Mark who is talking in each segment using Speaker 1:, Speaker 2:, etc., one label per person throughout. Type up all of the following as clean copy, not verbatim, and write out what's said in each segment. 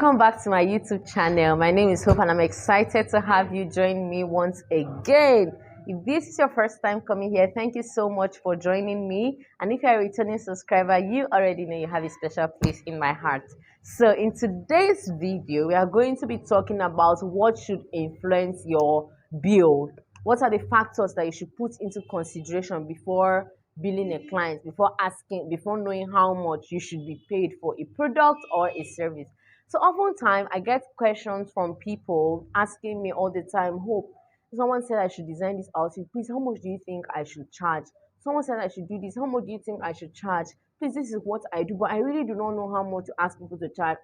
Speaker 1: Welcome back to my YouTube channel. My name is Hope and I'm excited to have you join me once again. If this is your first time coming here, thank you so much for joining me. And if you're a returning subscriber, you already know you have a special place in my heart. So in today's video, we are going to be talking about what should influence your bill. What are the factors that you should put into consideration before billing a client, before knowing how much you should be paid for a product or a service. So oftentimes I get questions from people asking me all the time, Hope, someone said I should design this outfit. Please, how much do you think I should charge? Someone said I should do this. How much do you think I should charge? Please, this is what I do, but I really do not know how much to ask people to charge.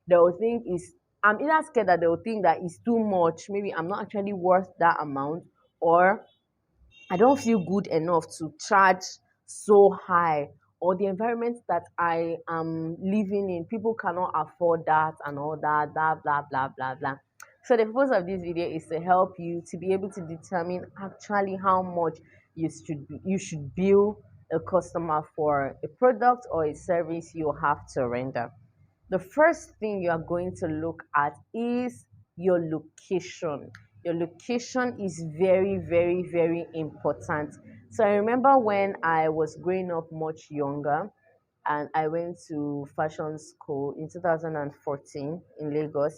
Speaker 1: They will think is I'm either scared that they will think that it's too much. Maybe I'm not actually worth that amount, or I don't feel good enough to charge so high, or the environment that I am living in, people cannot afford that and all that, blah, blah, blah, blah, blah. So the purpose of this video is to help you to be able to determine actually how much you should bill a customer for a product or a service you have to render. The first thing you are going to look at is your location. Your location is very, very, very important. So I remember when I was growing up much younger and I went to fashion school in 2014 in Lagos.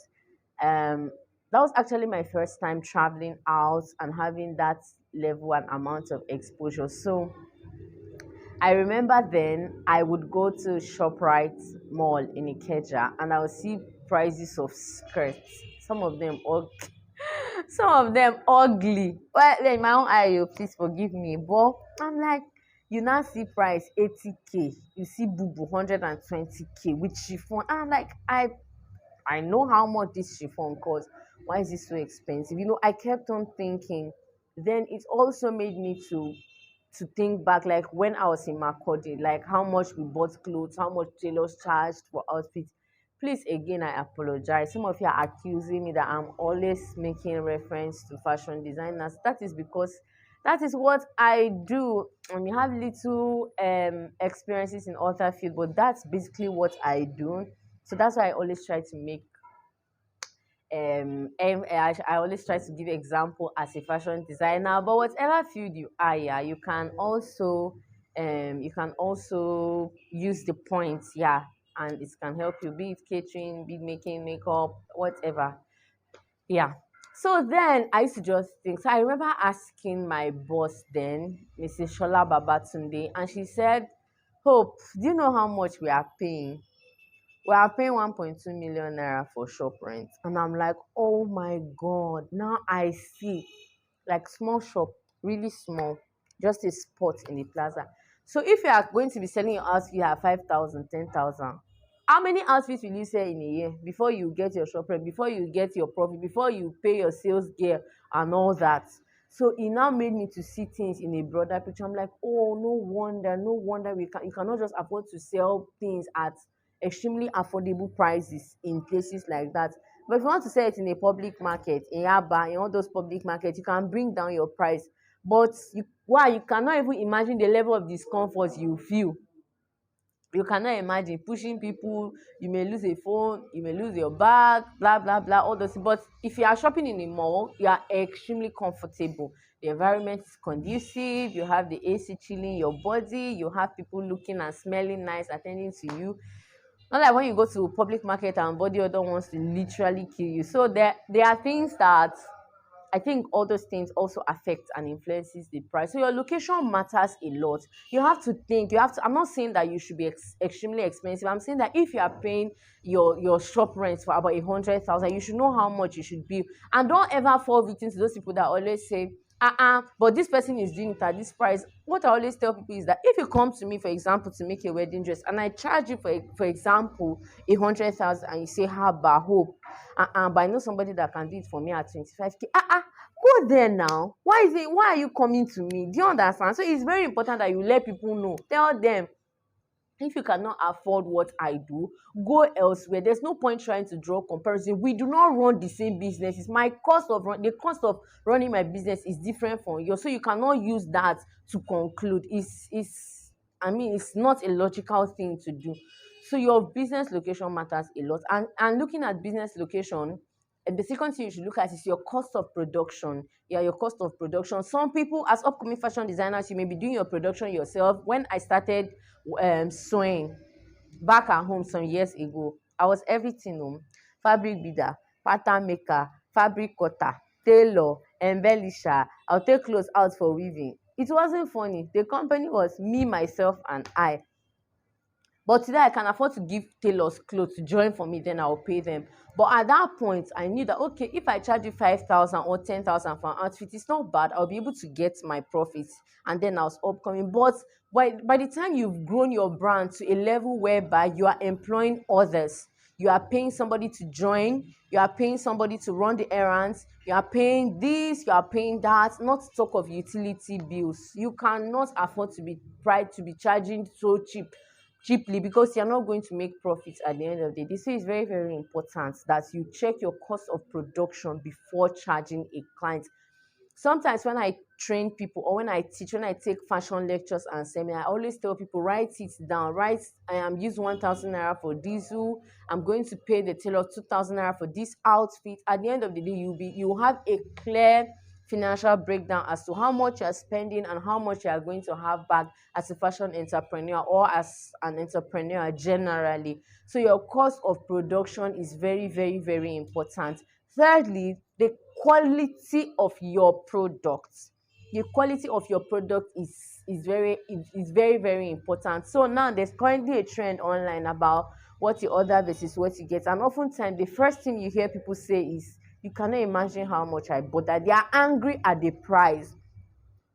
Speaker 1: That was actually my first time traveling out and having that level and amount of exposure. So I remember then I would go to ShopRite Mall in Ikeja and I would see prices of skirts. Some of them ugly. Some of them ugly. Well, in my own eye, please forgive me. But I'm like, you now see price 80K. You see boo 120K with chiffon. And I'm like, I know how much this chiffon costs. Why is this so expensive? I kept on thinking. Then it also made me to think back, like when I was in Makodi, like how much we bought clothes, how much tailors charged for outfits. Please, again, I apologize. Some of you are accusing me that I'm always making reference to fashion designers. That is because that is what I do. I mean, I have little experiences in other field, but that's basically what I do. So that's why I always try to make I always try to give example as a fashion designer, but whatever field you are, yeah, you can also use the points, yeah, and it can help you, be it catering, be it making makeup, whatever. Yeah. So then I used to just think. So I remember asking my boss then, Mrs. Shola Babatunde, and she said, Hope, do you know how much we are paying? We are paying 1.2 million naira for shop rent. And I'm like, oh my God, now I see. Like small shop, really small, just a spot in the plaza. So if you are going to be selling your house, you have 5,000, 10,000. How many outfits will you sell in a year before you get your shop rent, before you get your profit, before you pay your sales gear and all that? So it now made me to see things in a broader picture. I'm like, oh, no wonder you cannot just afford to sell things at extremely affordable prices in places like that. But if you want to sell it in a public market, in Yaba, in all those public markets, you can bring down your price. But you cannot even imagine the level of discomfort you feel. You cannot imagine pushing people. You may lose a phone, you may lose your bag, blah blah blah, all those. But if you are shopping in a mall, you are extremely comfortable. The environment is conducive. You have the AC chilling your body. You have people looking and smelling nice, attending to you. Not like when you go to a public market and body odor wants to literally kill you. So there are things that I think all those things also affect and influences the price. So your location matters a lot. You have to think. I'm not saying that you should be extremely expensive. I'm saying that if you are paying your shop rent for about 100,000, you should know how much you should be, and don't ever fall victim to those people that always say, but this person is doing it at this price. What I always tell people is that if you come to me, for example, to make a wedding dress, and I charge you for example 100,000, and you say, how about Hope? But I know somebody that can do it for me at 25K. Go there now. Why are you coming to me? Do you understand? So it's very important that you let people know. Tell them, if you cannot afford what I do, go elsewhere. There's no point trying to draw comparison. We do not run the same businesses. The cost of running my business is different from yours. So you cannot use that to conclude. It's I mean, it's not a logical thing to do. So your business location matters a lot. And looking at business location, the second thing you should look at is your cost of production. Yeah, your cost of production. Some people, as upcoming fashion designers, you may be doing your production yourself. When I started sewing back at home some years ago, I was everything fabric bidder, pattern maker, fabric cutter, tailor, embellisher. I'll take clothes out for weaving. It wasn't funny. The company was me, myself, and I. But today I can afford to give tailors clothes to join for me, then I'll pay them. But at that point, I knew that okay, if I charge you 5,000 or 10,000 for an outfit, it's not bad. I'll be able to get my profits, and then I was upcoming. But by the time you've grown your brand to a level whereby you are employing others, you are paying somebody to join, you are paying somebody to run the errands, you are paying this, you are paying that, not to talk of utility bills. You cannot afford to be tried to be charging so cheaply, because you're not going to make profits at the end of the day. So it's very, very important that you check your cost of production before charging a client. Sometimes when I train people, or when I teach, when I take fashion lectures and seminar, I always tell people, write it down. Write, I am use 1,000 naira for diesel. I'm going to pay the tailor 2,000 naira for this outfit. At the end of the day, you have a clear financial breakdown as to how much you're spending and how much you are going to have back as a fashion entrepreneur or as an entrepreneur generally. So your cost of production is very, very, very important. Thirdly, the quality of your product. The quality of your product is very, very important. So now there's currently a trend online about what you order versus what you get, and oftentimes the first thing you hear people say is, you cannot imagine how much I bought that. They are angry at the price.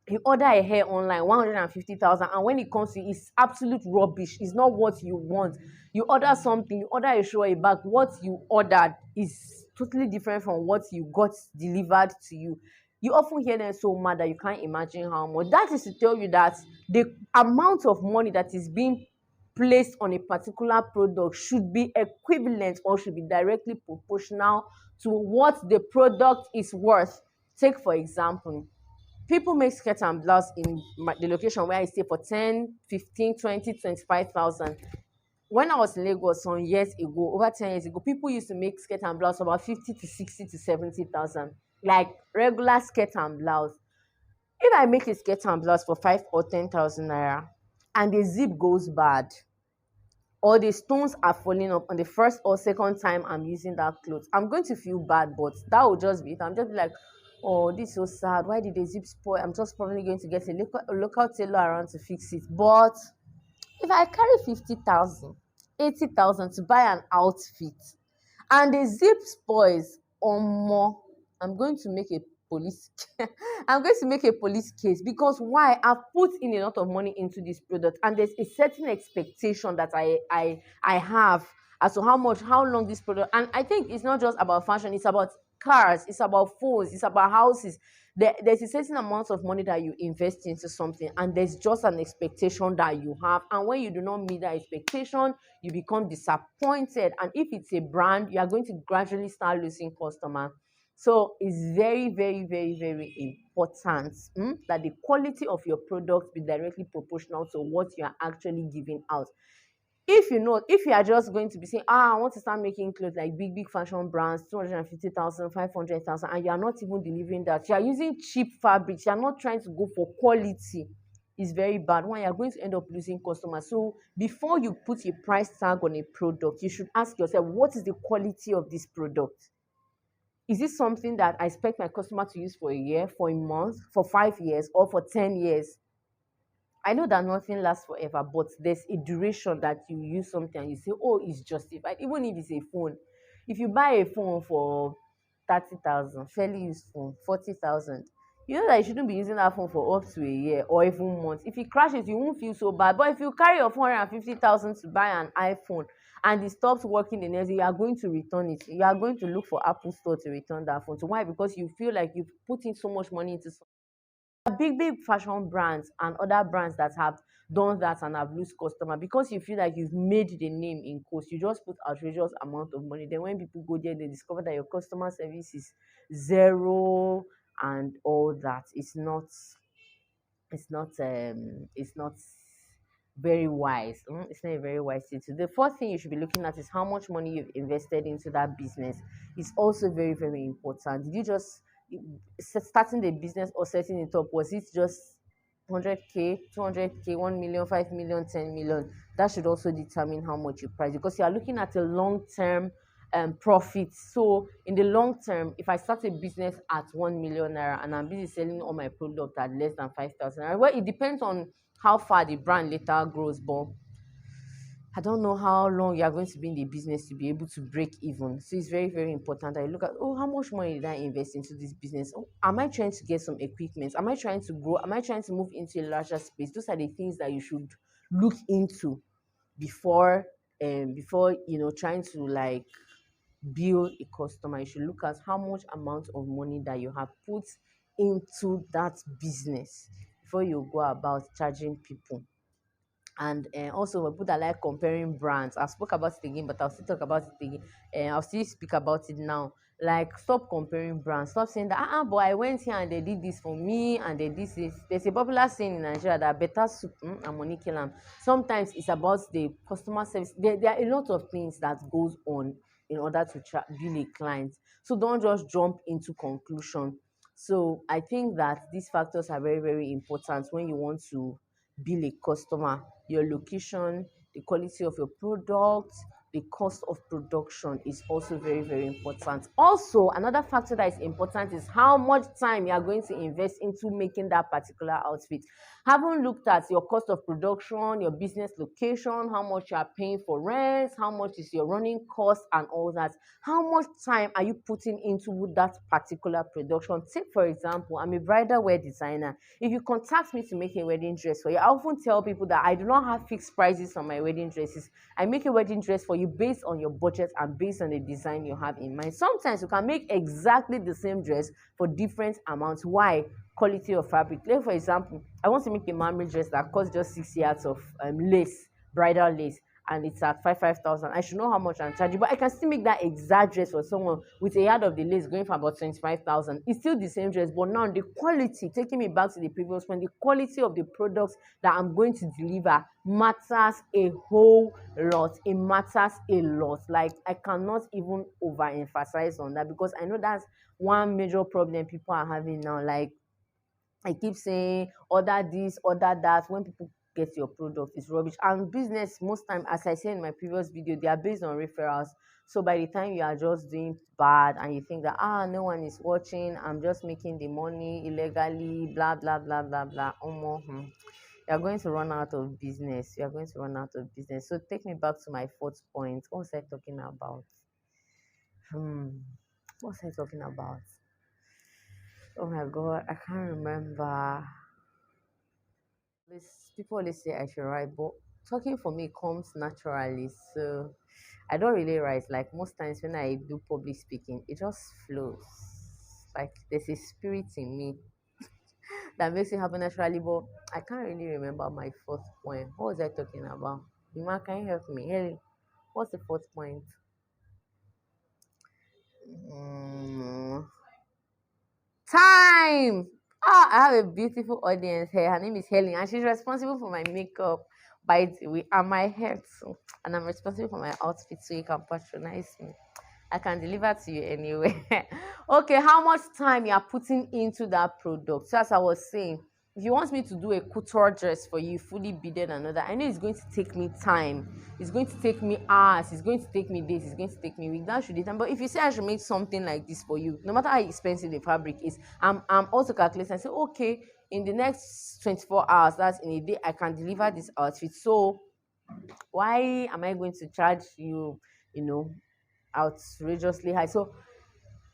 Speaker 1: You order a hair online 150,000, and when it comes to it, it's absolute rubbish. It's not what you want. You order something, you order a show, a bag, what you ordered is totally different from what you got delivered to you. You often hear them so mad that you can't imagine how much. That is to tell you that the amount of money that is being placed on a particular product should be equivalent or should be directly proportional to what the product is worth. Take for example, people make skirt and blouse in the location where I stay for 10, 15, 20, 25,000. When I was in Lagos some years ago, over 10 years ago, people used to make skirt and blouse for about 50 to 60 to 70,000. Like regular skirt and blouse. If I make a skirt and blouse for 5 or 10,000 naira and the zip goes bad, or the stones are falling up on the first or second time I'm using that clothes, I'm going to feel bad, but that will just be it. I'm just be like, oh, this is so sad. Why did the zip spoil? I'm just probably going to get a local tailor around to fix it. But if I carry 50,000, 80,000 to buy an outfit and the zip spoils or more, I'm going to make a police I'm going to make a police case, because why? I've put in a lot of money into this product, and there's a certain expectation that I have as to how long this product. And I think it's not just about fashion, it's about cars, it's about phones, it's about houses. There's a certain amount of money that you invest into something, and there's just an expectation that you have. And when you do not meet that expectation, you become disappointed. And if it's a brand, you are going to gradually start losing customers. So it's very, very, very, very important that the quality of your product be directly proportional to what you are actually giving out. If you are just going to be saying, I want to start making clothes like big, big fashion brands, 250,000, 500,000, and you are not even delivering that, you are using cheap fabrics, you are not trying to go for quality, is very bad. One, you are going to end up losing customers. So before you put a price tag on a product, you should ask yourself, what is the quality of this product? Is this something that I expect my customer to use for a year, for a month, for 5 years, or for 10 years? I know that nothing lasts forever, but there's a duration that you use something and you say, oh, it's justified. Even if it's a phone. If you buy a phone for 30,000, fairly used phone, 40,000, you know that you shouldn't be using that phone for up to a year or even months. If it crashes, you won't feel so bad. But if you carry your 450,000 to buy an iPhone and it stops working the next day, you are going to return it. You are going to look for Apple Store to return that phone. So why? Because you feel like you've put in so much money into big, big fashion brands and other brands that have done that and have lost customer, because you feel like you've made the name in cost. You just put outrageous amount of money. Then when people go there, they discover that your customer service is zero and all that. It's not very wise. It's not a very wise thing to do. The first thing you should be looking at is how much money you've invested into that business. It's also very, very important. Did you just starting the business or setting it up? Was it just 100K, 200K, 1 million, 5 million, 10 million? That should also determine how much you price, because you are looking at a long term profit. So in the long term, if I start a business at 1 million naira and I'm busy selling all my product at less than 5,000 naira, well, it depends on how far the brand later grows. But I don't know how long you are going to be in the business to be able to break even. So it's very, very important that you look at, oh, how much money did I invest into this business? Oh, am I trying to get some equipment? Am I trying to grow? Am I trying to move into a larger space? Those are the things that you should look into before before trying to like build a customer. You should look at how much amount of money that you have put into that business before you go about charging people. And also people that like comparing brands, I spoke about it again, but I'll still talk about it again. I'll still speak about it now. Like, stop comparing brands. Stop saying that but I went here and they did this for me and they did this. There's a popular saying in Nigeria that better soup and money kill them. Sometimes it's about the customer service. There are a lot of things that goes on in order to build a client. So don't just jump into conclusion. So I think that these factors are very, very important when you want to bill a customer: your location, the quality of your product, the cost of production is also very, very important. Also, another factor that is important is how much time you are going to invest into making that particular outfit. Haven't looked at your cost of production, your business location, how much you are paying for rent, how much is your running cost, and all that. How much time are you putting into that particular production? Take, for example, I'm a bridal wear designer. If you contact me to make a wedding dress for you, I often tell people that I do not have fixed prices on my wedding dresses. I make a wedding dress for you based on your budget and based on the design you have in mind. Sometimes you can make exactly the same dress for different amounts. Why? Quality of fabric. Like, for example, I want to make a mammy dress that costs just 6 yards of lace, bridal lace, and it's at 5,000. I should know how much I'm charging, but I can still make that exact dress for someone with a yard of the lace going for about 25,000. It's still the same dress, but now the quality, taking me back to the previous one, the quality of the products that I'm going to deliver matters a whole lot. It matters a lot. Like, I cannot even overemphasize on that, because I know that's one major problem people are having now. Like, I keep saying, order this, order that. When people get your product, it's rubbish. And business, most time, as I said in my previous video, they are based on referrals. So by the time you are just doing bad and you think that no one is watching, I'm just making the money illegally, blah blah blah blah blah. You're going to run out of business. You're going to run out of business. So take me back to my fourth point. What was I talking about? What was I talking about? Oh my god, I can't remember. People always say I should write, but talking for me comes naturally. So I don't really write. Like, most times when I do public speaking, it just flows. Like, there's a spirit in me that makes it happen naturally. But I can't really remember my fourth point. What was I talking about? Ima, can you help me? Hey, what's the fourth point? Mm, time. I have a beautiful audience here. Her name is Helen, and she's responsible for my makeup, by the way, and my hair too. And I'm responsible for my outfit, so you can patronize me. I can deliver to you anywhere. Okay, how much time you are putting into that product? So as I was saying, if you want me to do a couture dress for you, fully beaded and all that, I know it's going to take me time. It's going to take me hours. It's going to take me days. It's going to take me weeks. That should be time. But if you say I should make something like this for you, no matter how expensive the fabric is, I'm also calculating and say, okay, in the next 24 hours, that's in a day, I can deliver this outfit. So why am I going to charge you, you know, outrageously high? So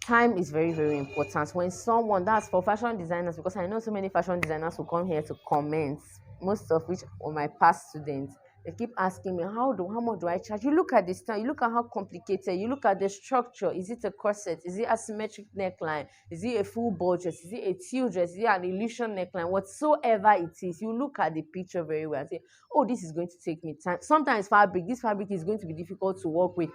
Speaker 1: time is very, very important. When someone, that's for fashion designers, because I know so many fashion designers who come here to comment, most of which are my past students. They keep asking me, how much do I charge? You look at this time, you look at how complicated, you look at the structure. Is it a corset? Is it asymmetric neckline? Is it a full ball dress? Is it a teal dress? Is it an illusion neckline? Whatsoever it is, you look at the picture very well and say, oh, this is going to take me time. Sometimes this fabric is going to be difficult to work with.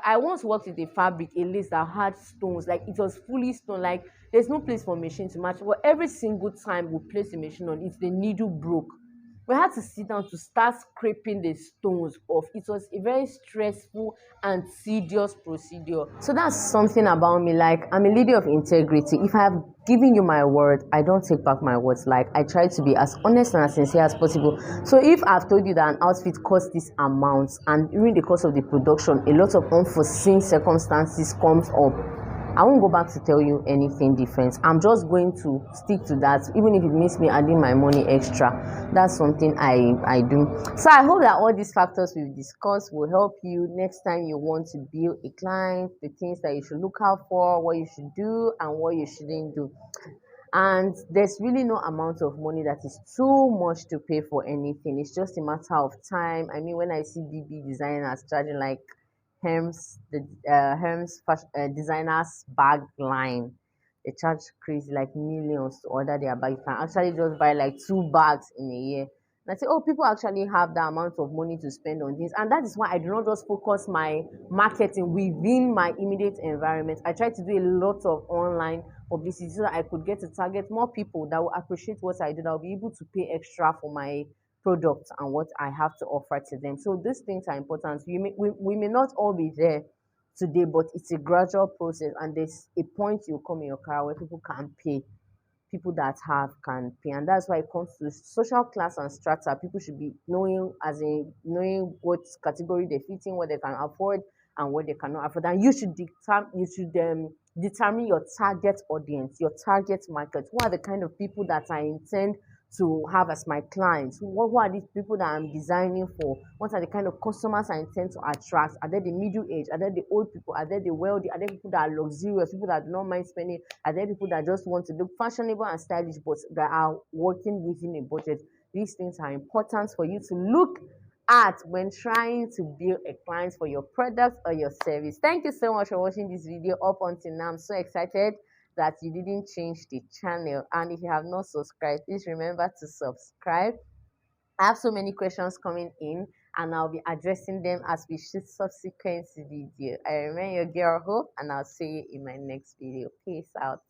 Speaker 1: I once worked with a fabric, a lace that had stones, like it was fully stone, like there's no place for machine to match. But every single time we place the machine on it, the needle broke. We had to sit down to start scraping the stones off. It was a very stressful and tedious procedure. So that's something about me. Like, I'm a lady of integrity. If I have given you my word, I don't take back my words. Like, I try to be as honest and as sincere as possible. So if I've told you that an outfit costs this amount, and during the course of the production a lot of unforeseen circumstances comes up, I won't go back to tell you anything different. I'm just going to stick to that, even if it means me adding my money extra. That's something I do. So I hope that all these factors we've discussed will help you next time you want to build a client, the things that you should look out for, what you should do, and what you shouldn't do. And there's really no amount of money that is too much to pay for anything. It's just a matter of time. I mean, when I see BB designers charging like Hermes designers bag line, they charge crazy like millions to order their bag. You can actually just buy like two bags in a year. And I say, oh, people actually have the amount of money to spend on this. And that is why I do not just focus my marketing within my immediate environment. I try to do a lot of online publicity so that I could get to target more people that will appreciate what I do, that will be able to pay extra for my product and what I have to offer to them. So these things are important. We may not all be there today, but it's a gradual process, and there's a point you come in your career where people can pay, people that have can pay. And that's why it comes to social class and strata. People should be knowing, as in knowing what category they fit in, what they can afford and what they cannot afford. And you should determine your target audience, your target market. Who are the kind of people that I intend to have as my clients? Who are these people that I'm designing for? What are the kind of customers I intend to attract? Are they the middle age? Are they the old people? Are they the wealthy? Are they people that are luxurious? People that do not mind spending? Are there people that just want to look fashionable and stylish but that are working within a budget? These things are important for you to look at when trying to build a client for your product or your service. Thank you so much for watching this video up until now. I'm so excited that you didn't change the channel. And if you have not subscribed, please remember to subscribe. I have so many questions coming in, and I'll be addressing them as we shoot subsequent video. I remain your girl Hope, and I'll see you in my next video. Peace out.